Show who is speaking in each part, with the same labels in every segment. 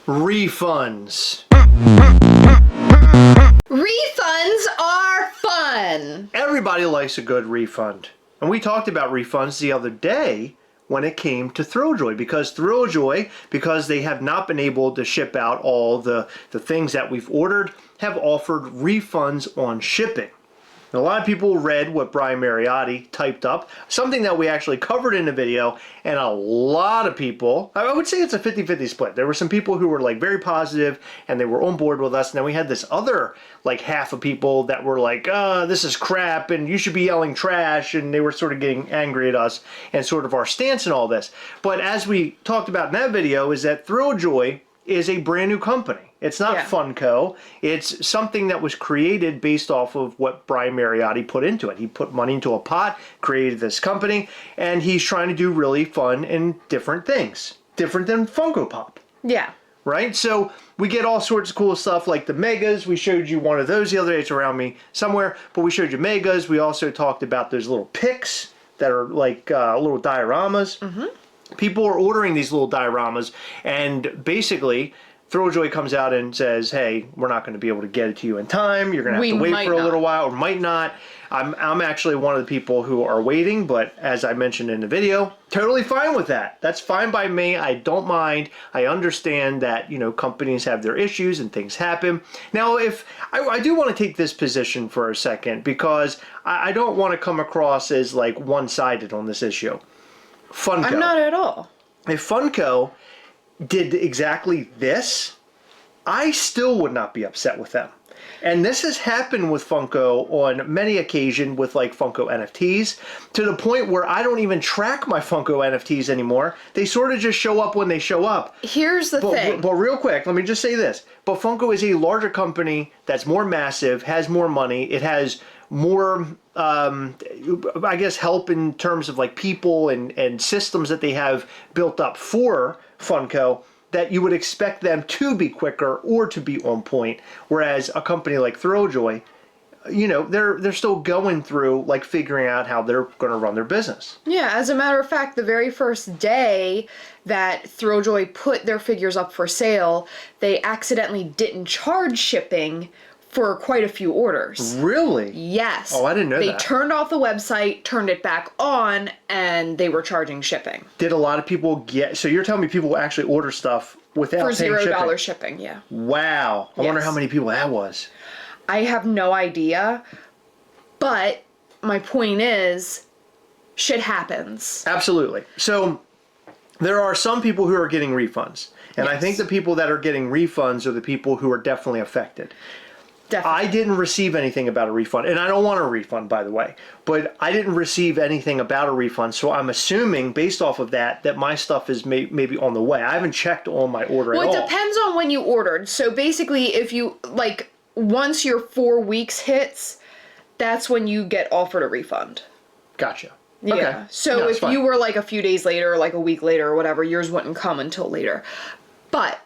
Speaker 1: Refunds.
Speaker 2: Refunds are fun.
Speaker 1: Everybody likes a good refund. And we talked about refunds the other day when it came to Thrilljoy, because they have not been able to ship out all the things that we've ordered, have offered refunds on shipping. And a lot of people read what Brian Mariotti typed up, something that we actually covered in the video, and a lot of people, I would say it's a 50-50 split. There were some people who were like very positive and they were on board with us, and then we had this other like half of people that were like, this is crap and you should be yelling trash, and they were sort of getting angry at us and sort of our stance and all this. But as we talked about in that video, is that Thrilljoy is a brand new company. It's not Funko. It's something that was created based off of what Brian Mariotti put into it. He put money into a pot, created this company, and he's trying to do really fun and different things. Different than Funko Pop.
Speaker 2: Yeah.
Speaker 1: Right? So we get all sorts of cool stuff like the Megas. We showed you one of those the other day. It's around me somewhere. But we showed you Megas. We also talked about those little picks that are like little dioramas. Mm-hmm. People are ordering these little dioramas, and basically Thrilljoy comes out and says, hey, we're not going to be able to get it to you in time. You're going to have to wait for a little while, or might not. I'm actually one of the people who are waiting, but as I mentioned in the video, totally fine with that. That's fine by me. I don't mind. I understand that, you know, companies have their issues and things happen. Now, if I do want to take this position for a second, because I don't want to come across as like one-sided on this issue. Funko.
Speaker 2: I'm not at all.
Speaker 1: If Funko did exactly this, I still would not be upset with them. And this has happened with Funko on many occasions with like Funko NFTs, to the point where I don't even track my Funko NFTs anymore. They sort of just show up when they show up.
Speaker 2: Here's the thing.
Speaker 1: But real quick, let me just say this. But Funko is a larger company that's more massive, has more money, it has more, I guess, help in terms of like people and systems that they have built up for Funko, that you would expect them to be quicker or to be on point. Whereas a company like Thrilljoy, you know, they're still going through like figuring out how they're going to run their business.
Speaker 2: Yeah, as a matter of fact, the very first day that Thrilljoy put their figures up for sale, they accidentally didn't charge shipping for quite a few orders.
Speaker 1: Really?
Speaker 2: Yes.
Speaker 1: Oh, I didn't know that.
Speaker 2: They turned off the website, turned it back on, and they were charging shipping.
Speaker 1: Did a lot of people get... So you're telling me people actually order stuff without paying shipping?
Speaker 2: For $0 shipping, yeah.
Speaker 1: Wow. I wonder how many people that was.
Speaker 2: I have no idea, but my point is, shit happens.
Speaker 1: Absolutely. So there are some people who are getting refunds. And I think the people that are getting refunds are the people who are definitely affected.
Speaker 2: Definitely.
Speaker 1: I didn't receive anything about a refund, and I don't want a refund, by the way, but I didn't receive anything about a refund, so I'm assuming, based off of that, that my stuff is maybe on the way. I haven't checked on my order at all.
Speaker 2: Well, it depends on when you ordered. So basically, if you, like, once your 4 weeks hits, that's when you get offered a refund.
Speaker 1: Gotcha.
Speaker 2: Yeah.
Speaker 1: Okay.
Speaker 2: So if you were, like, a few days later, or like a week later, or whatever, yours wouldn't come until later. But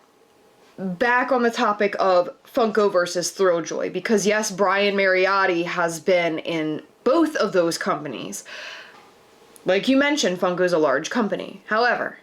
Speaker 2: back on the topic of Funko versus Thrilljoy, because yes, Brian Mariotti has been in both of those companies. Like you mentioned, Funko's a large company. However,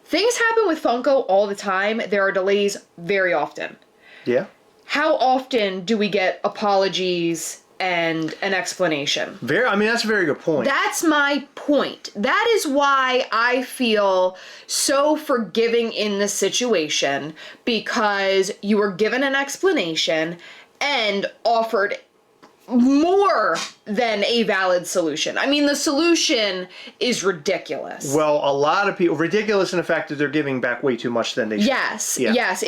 Speaker 2: things happen with Funko all the time. There are delays very often.
Speaker 1: Yeah.
Speaker 2: How often do we get apologies and an explanation?
Speaker 1: I mean, that's a very good point.
Speaker 2: That's my point. That is why I feel so forgiving in this situation, because you were given an explanation and offered more than a valid solution. I mean, the solution is ridiculous.
Speaker 1: Well, a lot of people, ridiculous in the fact that they're giving back way too much than they should.
Speaker 2: Yes, yes.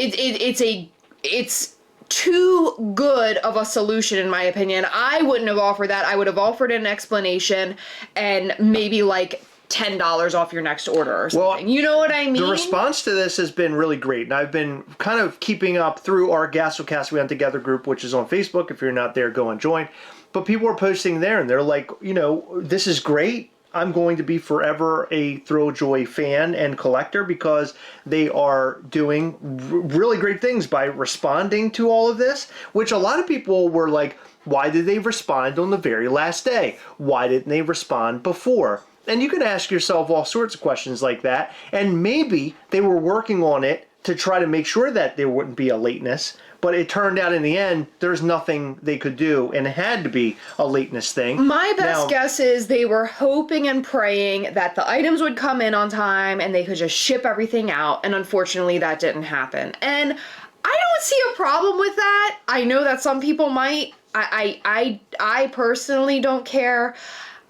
Speaker 2: It's too good of a solution, in my opinion. I wouldn't have offered that. I would have offered an explanation and maybe like $10 off your next order or something. Well, you know what I mean?
Speaker 1: The response to this has been really great, and I've been kind of keeping up through our Gastlecast We Hunt Together group, which is on Facebook. If you're not there, go and join. But people are posting there, and they're like, you know, this is great. I'm going to be forever a Thrilljoy fan and collector, because they are doing really great things by responding to all of this, which a lot of people were like, why did they respond on the very last day? Why didn't they respond before? And you can ask yourself all sorts of questions like that, and maybe they were working on it to try to make sure that there wouldn't be a lateness. But it turned out in the end, there's nothing they could do, and it had to be a lateness thing.
Speaker 2: My best guess is they were hoping and praying that the items would come in on time and they could just ship everything out, and unfortunately that didn't happen. And I don't see a problem with that. I know that some people might. I personally don't care.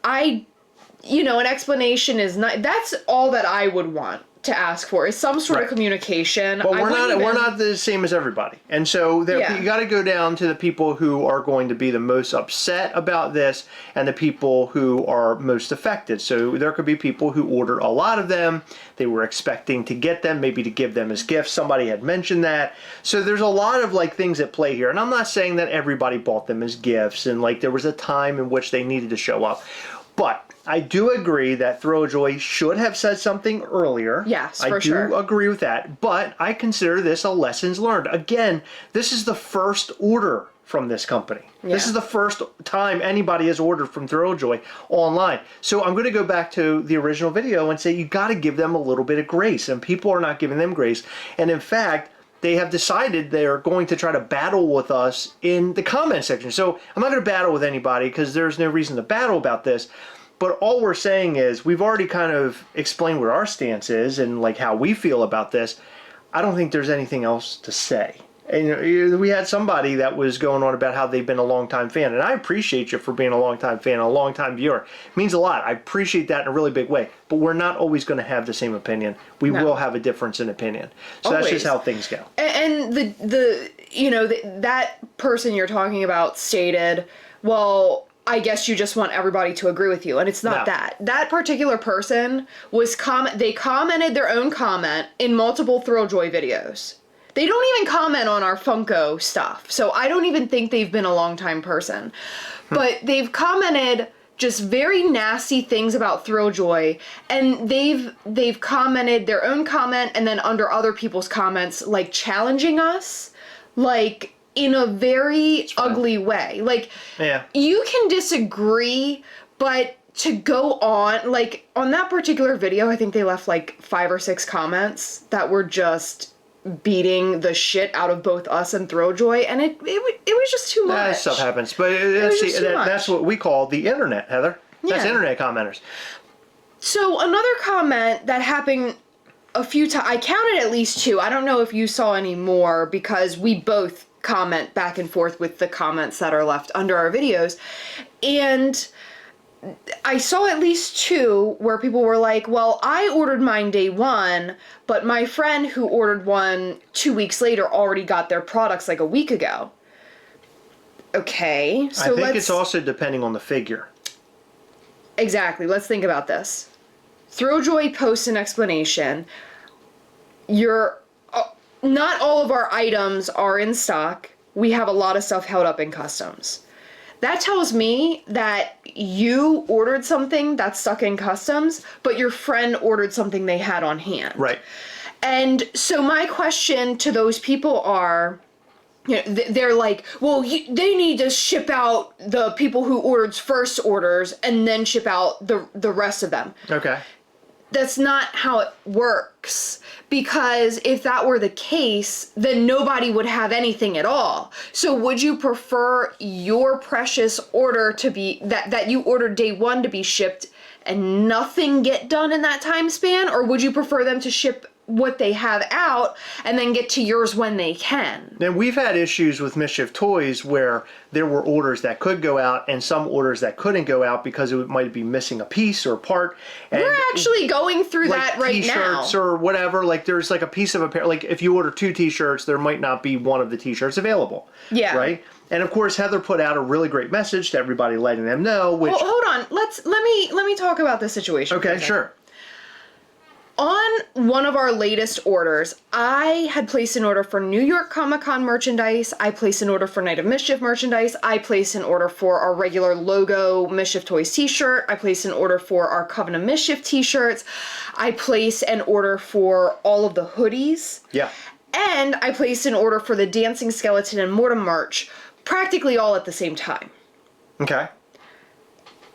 Speaker 2: An explanation is not, that's all that I would want to ask for, is some sort of communication.
Speaker 1: Well, we're not the same as everybody. And so you got to go down to the people who are going to be the most upset about this and the people who are most affected. So there could be people who ordered a lot of them. They were expecting to get them, maybe to give them as gifts. Somebody had mentioned that. So there's a lot of things at play here. And I'm not saying that everybody bought them as gifts and there was a time in which they needed to show up. But I do agree that Thrilljoy should have said something earlier.
Speaker 2: Yes,
Speaker 1: I do agree with that. But I consider this a lessons learned. Again, this is the first order from this company. Yeah. This is the first time anybody has ordered from Thrilljoy online. So I'm going to go back to the original video and say you got to give them a little bit of grace. And people are not giving them grace. And in fact, they have decided they're going to try to battle with us in the comment section. So I'm not going to battle with anybody because there's no reason to battle about this. But all we're saying is we've already kind of explained what our stance is and how we feel about this. I don't think there's anything else to say. And we had somebody that was going on about how they've been a longtime fan. And I appreciate you for being a longtime fan, a longtime viewer. It means a lot. I appreciate that in a really big way. But we're not always going to have the same opinion. We will have a difference in opinion. So that's just how things go.
Speaker 2: And that person you're talking about stated, well, I guess you just want everybody to agree with you. And it's not that. That particular person was they commented their own comment in multiple Thrilljoy videos. They don't even comment on our Funko stuff. So I don't even think they've been a long-time person. But they've commented just very nasty things about Thrilljoy, and they've commented their own comment and then under other people's comments, challenging us, in a very ugly way. You can disagree, but to go on, on that particular video, I think they left 5 or 6 comments that were just beating the shit out of both us and Thrilljoy, and it was just too much.
Speaker 1: That stuff happens, but that's what we call the internet, Heather. That's internet commenters. So
Speaker 2: another comment that happened a few times, I counted at least 2. I don't know if you saw any more because we both comment back and forth with the comments that are left under our videos, and I saw at least 2 where people were like, well, I ordered mine day 1, but my friend who ordered one 2 weeks later already got their products a week ago. Okay, so
Speaker 1: I think it's also depending on the figure.
Speaker 2: Exactly, let's think about this. Thrilljoy posts an explanation. Not all of our items are in stock. We have a lot of stuff held up in customs. That tells me that you ordered something that's stuck in customs, but your friend ordered something they had on hand.
Speaker 1: Right.
Speaker 2: And so my question to those people are, they're like, well, they need to ship out the people who ordered first orders and then ship out the rest of them.
Speaker 1: Okay.
Speaker 2: That's not how it works, because if that were the case, then nobody would have anything at all. So would you prefer your precious order to be, that you ordered day 1 to be shipped and nothing get done in that time span? Or would you prefer them to ship what they have out and then get to yours when they can?
Speaker 1: Now, we've had issues with Mischief Toys where there were orders that could go out and some orders that couldn't go out because it might be missing a piece or a part. And
Speaker 2: we're actually going through that right now.
Speaker 1: T-shirts or whatever, there's a piece of a pair, if you order 2 t-shirts, there might not be one of the t-shirts available.
Speaker 2: Yeah.
Speaker 1: Right? And of course, Heather put out a really great message to everybody, letting them know. Which,
Speaker 2: well, hold on. Let me talk about this situation.
Speaker 1: Okay, sure.
Speaker 2: On one of our latest orders, I had placed an order for New York Comic Con merchandise. I placed an order for Night of Mischief merchandise. I placed an order for our regular logo Mischief Toys t-shirt. I placed an order for our Coven of Mischief t-shirts. I placed an order for all of the hoodies.
Speaker 1: Yeah.
Speaker 2: And I placed an order for the Dancing Skeleton and Mortem merch, practically all at the same time.
Speaker 1: Okay.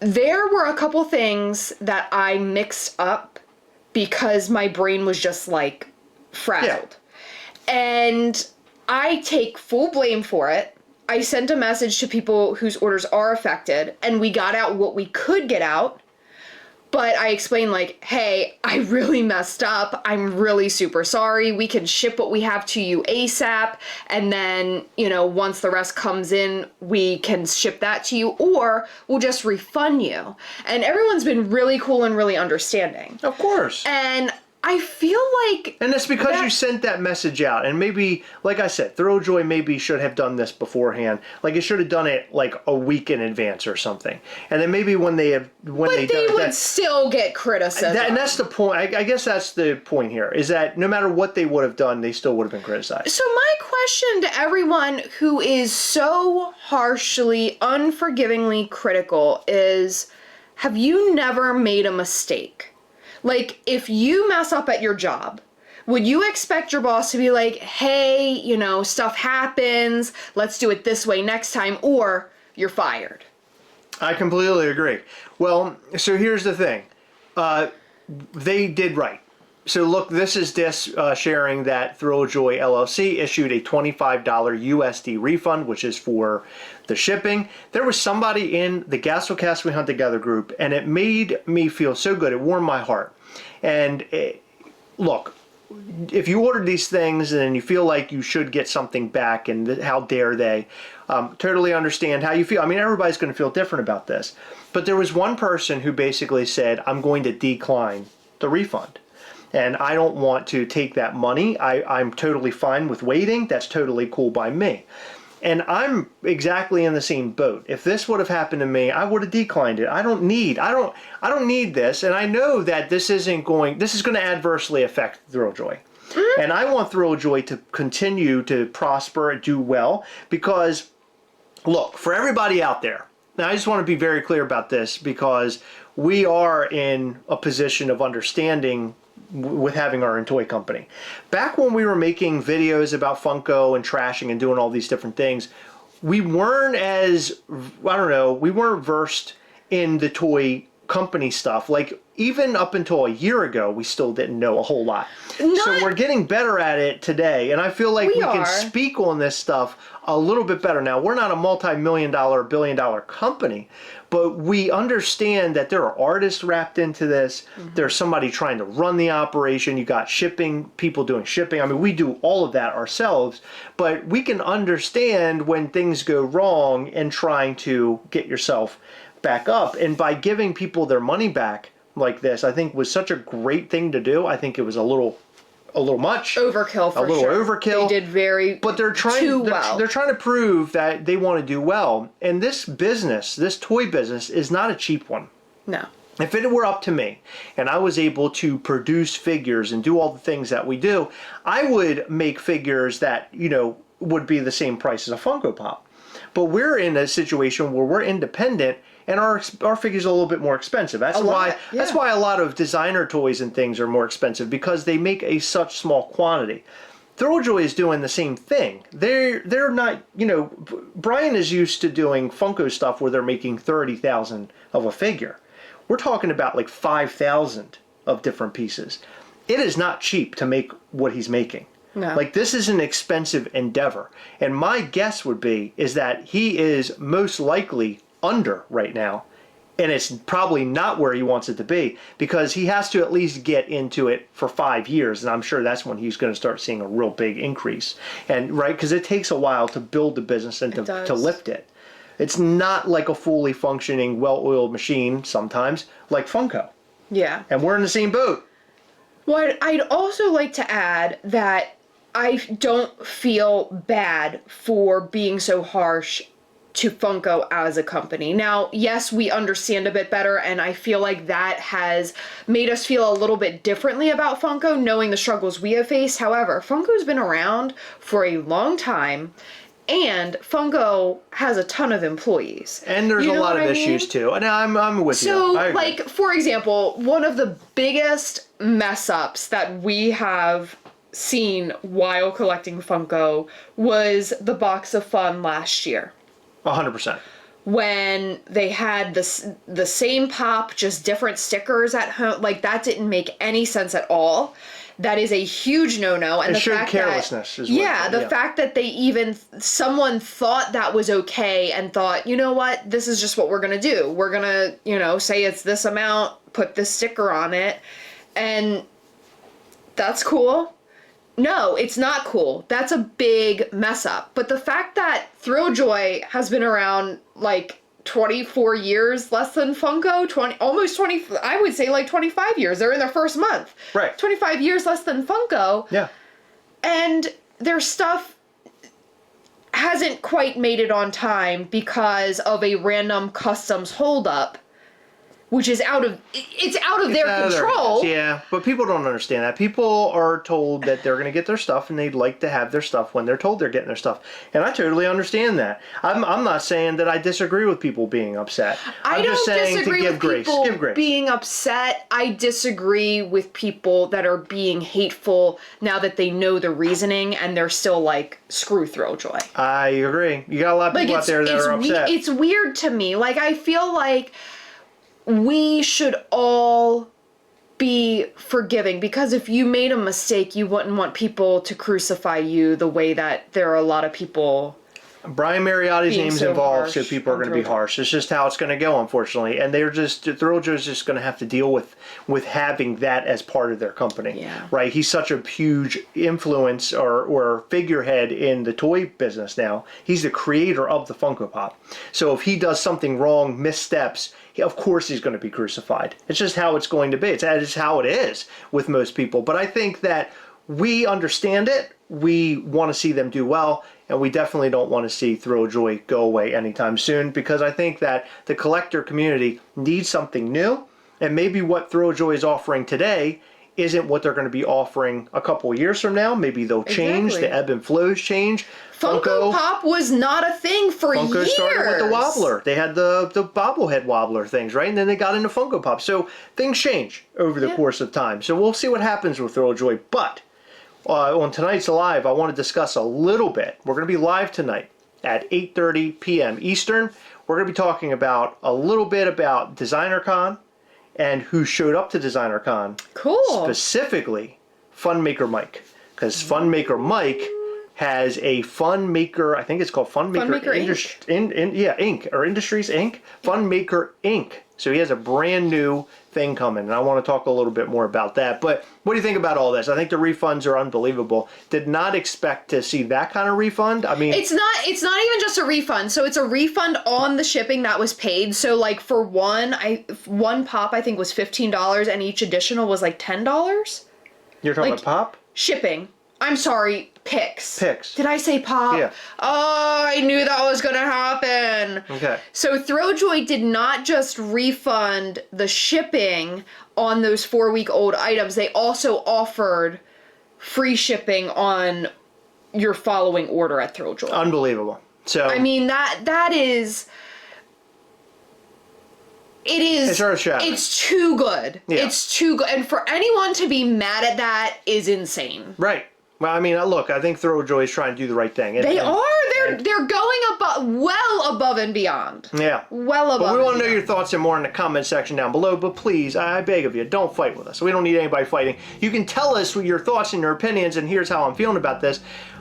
Speaker 2: There were a couple things that I mixed up because my brain was just frazzled. And I take full blame for it. I sent a message to people whose orders are affected, and we got out what we could get out. But I explained, like, hey, I really messed up. I'm really super sorry. We can ship what we have to you ASAP. And then, you know, once the rest comes in, we can ship that to you. Or we'll just refund you. And everyone's been really cool and really understanding.
Speaker 1: Of course.
Speaker 2: And I feel like...
Speaker 1: And it's because you sent that message out. And maybe, like I said, Thrilljoy maybe should have done this beforehand. Like, it should have done it, like, a week in advance or something. And then maybe when they have...
Speaker 2: But they would still get criticism.
Speaker 1: And that's the point. I guess that's the point here, is that no matter what they would have done, they still would have been criticized.
Speaker 2: So my question to everyone who is so harshly, unforgivingly critical is, have you never made a mistake? Like, if you mess up at your job, would you expect your boss to be like, hey, you know, stuff happens, let's do it this way next time, or you're fired?
Speaker 1: I completely agree. Well, so here's the thing. They did right. So look, this is sharing that Thrilljoy LLC issued a $25 USD refund, which is for the shipping. There was somebody in the Gastlecast We Hunt Together group, and it made me feel so good. It warmed my heart. And look, if you ordered these things and you feel like you should get something back, and how dare they, totally understand how you feel. I mean, everybody's going to feel different about this. But there was one person who basically said, I'm going to decline the refund. And I don't want to take that money. I'm totally fine with waiting. That's totally cool by me. And I'm exactly in the same boat. If this would have happened to me, I would have declined it. I don't need this. And I know that this is going to adversely affect Thrilljoy. And I want Thrilljoy to continue to prosper and do well, because look, for everybody out there, now I just want to be very clear about this, because we are in a position of understanding with having our own toy company. Back when we were making videos about Funko and trashing and doing all these different things, we weren't we weren't versed in the toy company stuff. Like, even up until a year ago, we still didn't know a whole lot. So we're getting better at it today, and I feel like we can speak on this stuff a little bit better now. We're not a multi-million-dollar, billion-dollar company, but we understand that there are artists wrapped into this. There's somebody trying to run the operation. You got shipping, people doing shipping. I mean, we do all of that ourselves, but we can understand when things go wrong and trying to get yourself back up. And by giving people their money back like this, I think was such a great thing to do. I think it was a little much
Speaker 2: overkill, for sure.
Speaker 1: Overkill.
Speaker 2: They did but they're trying
Speaker 1: they're trying to prove that they want to do well. And this toy business is not a cheap one.
Speaker 2: No.
Speaker 1: If it were up to me and I was able to produce figures and do all the things that we do, I would make figures that, you know, would be the same price as a Funko Pop. But we're in a situation where we're independent, and our figures are a little bit more expensive. That's why a lot of designer toys and things are more expensive, because they make such small quantity. Thrilljoy is doing the same thing. They're not, you know, Brian is used to doing Funko stuff where they're making 30,000 of a figure. We're talking about like 5,000 of different pieces. It is not cheap to make what he's making.
Speaker 2: No.
Speaker 1: Like, this is an expensive endeavor. And my guess would be is that he is most likely under right now, and it's probably not where he wants it to be, because he has to at least get into it for 5 years, and I'm sure that's when he's going to start seeing a real big increase. And right, because it takes a while to build the business and to lift it. It's not like a fully functioning, well-oiled machine sometimes, like Funko.
Speaker 2: Yeah.
Speaker 1: And we're in the same boat.
Speaker 2: Well, I'd also like to add that I don't feel bad for being so harsh to Funko as a company. Now, yes, we understand a bit better, and I feel like that has made us feel a little bit differently about Funko, knowing the struggles we have faced. However, Funko's been around for a long time, and Funko has a ton of employees.
Speaker 1: And there's a lot of issues too. And I'm with you.
Speaker 2: So, like, for example, one of the biggest mess ups that we have seen while collecting Funko was the Box of Fun last year.
Speaker 1: 100%.
Speaker 2: When they had the same pop, just different stickers at home. Like, that didn't make any sense at all. that is a huge no-no. And
Speaker 1: It
Speaker 2: the
Speaker 1: showed
Speaker 2: fact
Speaker 1: carelessness
Speaker 2: that,
Speaker 1: is what
Speaker 2: yeah, the fact that they even, someone thought that was okay and thought, you know what, this is just what we're going to do. We're going to, you know, say it's this amount, put this sticker on it, and that's cool. No, it's not cool. That's a big mess up. But the fact that Thrilljoy has been around like 24 years less than Funko, almost 20, I would say like 25 years. They're in their first month.
Speaker 1: Right.
Speaker 2: 25 years less than Funko.
Speaker 1: Yeah.
Speaker 2: And their stuff hasn't quite made it on time because of a random customs holdup, which is out of their control.
Speaker 1: Yeah, but people don't understand that. People are told that they're going to get their stuff, and they'd like to have their stuff when they're told they're getting their stuff. And I totally understand that. I'm not saying that I disagree with people being upset. I'm just saying to give grace. Give grace.
Speaker 2: Being upset. I disagree with people that are being hateful now that they know the reasoning, and they're still like, screw Thrilljoy.
Speaker 1: I agree. You got a lot of people out there that are upset.
Speaker 2: It's weird to me. Like, I feel like we should all be forgiving, because if you made a mistake, you wouldn't want people to crucify you the way that there are a lot of people.
Speaker 1: Brian Mariotti's name's
Speaker 2: so
Speaker 1: involved, so
Speaker 2: harsh
Speaker 1: people are going to be harsh. It's just how it's going to go, unfortunately. And Thrilljoy's just going to have to deal with having that as part of their company.
Speaker 2: Yeah.
Speaker 1: Right? He's such a huge influence or figurehead in the toy business now. He's the creator of the Funko Pop. So if he does something wrong, missteps, of course he's going to be crucified. It's just how it's going to be. It's just how it is with most people. But I think that we understand it. We want to see them do well. And we definitely don't want to see Thrilljoy go away anytime soon, because I think that the collector community needs something new. And maybe what Thrilljoy is offering today isn't what they're going to be offering a couple of years from now. Maybe they'll change.
Speaker 2: Exactly.
Speaker 1: The ebb and flows change.
Speaker 2: Funko Pop was not a thing for years.
Speaker 1: Funko started with the wobbler. They had the bobblehead wobbler things, right? And then they got into Funko Pop. So things change over the course of time. So we'll see what happens with Thrilljoy. But on tonight's live, I want to discuss a little bit. We're going to be live tonight at 8:30 p.m. Eastern. We're going to be talking about a little bit about DesignerCon and who showed up to DesignerCon.
Speaker 2: Cool.
Speaker 1: Specifically, Funmaker Mike. Because Funmaker Mike has a Funmaker, I think it's called Funmaker Inc. Or Industries Inc. Funmaker Inc. So he has a brand new thing coming, and I want to talk a little bit more about that. But what do you think about all this? I think the refunds are unbelievable. Did not expect to see that kind of refund. I mean,
Speaker 2: it's not even just a refund. So it's a refund on the shipping that was paid. So like for one pop I think was $15, and each additional was like $10.
Speaker 1: You're talking about pop?
Speaker 2: Shipping. I'm sorry, Pix.
Speaker 1: Pix.
Speaker 2: Did I say pop?
Speaker 1: Yeah.
Speaker 2: Oh, I knew that was going to happen.
Speaker 1: Okay.
Speaker 2: So Thrilljoy did not just refund the shipping on those 4-week-old items. They also offered free shipping on your following order at Thrilljoy.
Speaker 1: Unbelievable. So
Speaker 2: I mean, that is... It's earth-shattering. It's too good.
Speaker 1: Yeah.
Speaker 2: It's too good. And for anyone to be mad at that is insane.
Speaker 1: Right. Well, I mean, look, I think Thrilljoy is trying to do the right thing.
Speaker 2: They're going well above and beyond.
Speaker 1: Yeah.
Speaker 2: Well above.
Speaker 1: But we want to know your thoughts and more in the comment section down below. But please, I beg of you, don't fight with us. We don't need anybody fighting. You can tell us your thoughts and your opinions, and here's how I'm feeling about this.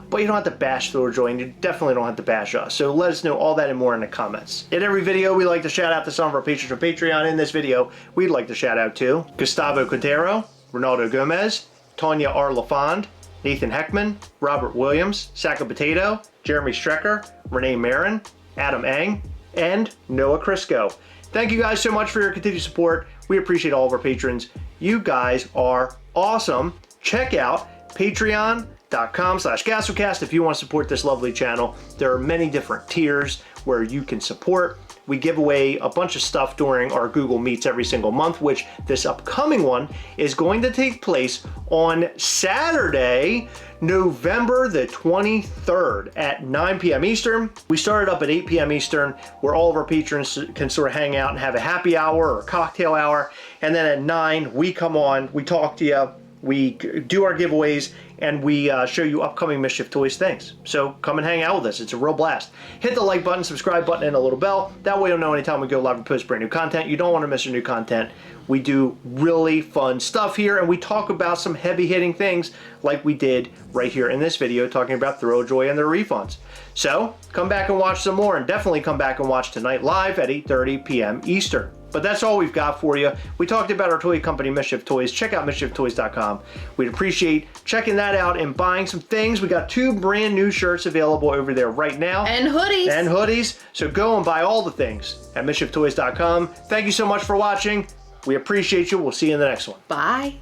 Speaker 1: But you don't have to bash Thrilljoy, and you definitely don't have to bash us. So let us know all that and more in the comments. In every video, we like to shout out to some of our patrons on Patreon. In this video, we'd like to shout out to Gustavo Quintero, Ronaldo Gomez, Tanya R. LaFond, Nathan Heckman, Robert Williams, Sacco Potato, Jeremy Strecker, Renee Marin, Adam Eng, and Noah Crisco. Thank you guys so much for your continued support. We appreciate all of our patrons. You guys are awesome. Check out patreon.com/Gastlecast if you want to support this lovely channel. There are many different tiers where you can support. We give away a bunch of stuff during our Google Meets every single month, which this upcoming one is going to take place on Saturday, November the 23rd at 9 p.m. Eastern. We started up at 8 p.m. Eastern, where all of our patrons can sort of hang out and have a happy hour or a cocktail hour. And then at 9, we come on, we talk to you, we do our giveaways, and we show you upcoming Mischief Toys things. So come and hang out with us. It's a real blast. Hit the like button, subscribe button, and a little bell. That way you'll know anytime we go live and post brand new content. You don't want to miss our new content. We do really fun stuff here, and we talk about some heavy-hitting things like we did right here in this video talking about Thrilljoy and their refunds. So come back and watch some more, and definitely come back and watch tonight live at 8:30 p.m. Eastern. But that's all we've got for you. We talked about our toy company, Mischief Toys. Check out mischieftoys.com. We'd appreciate checking that out and buying some things. We got 2 brand new shirts available over there right now.
Speaker 2: And hoodies.
Speaker 1: And hoodies. So go and buy all the things at mischieftoys.com. Thank you so much for watching. We appreciate you. We'll see you in the next one.
Speaker 2: Bye.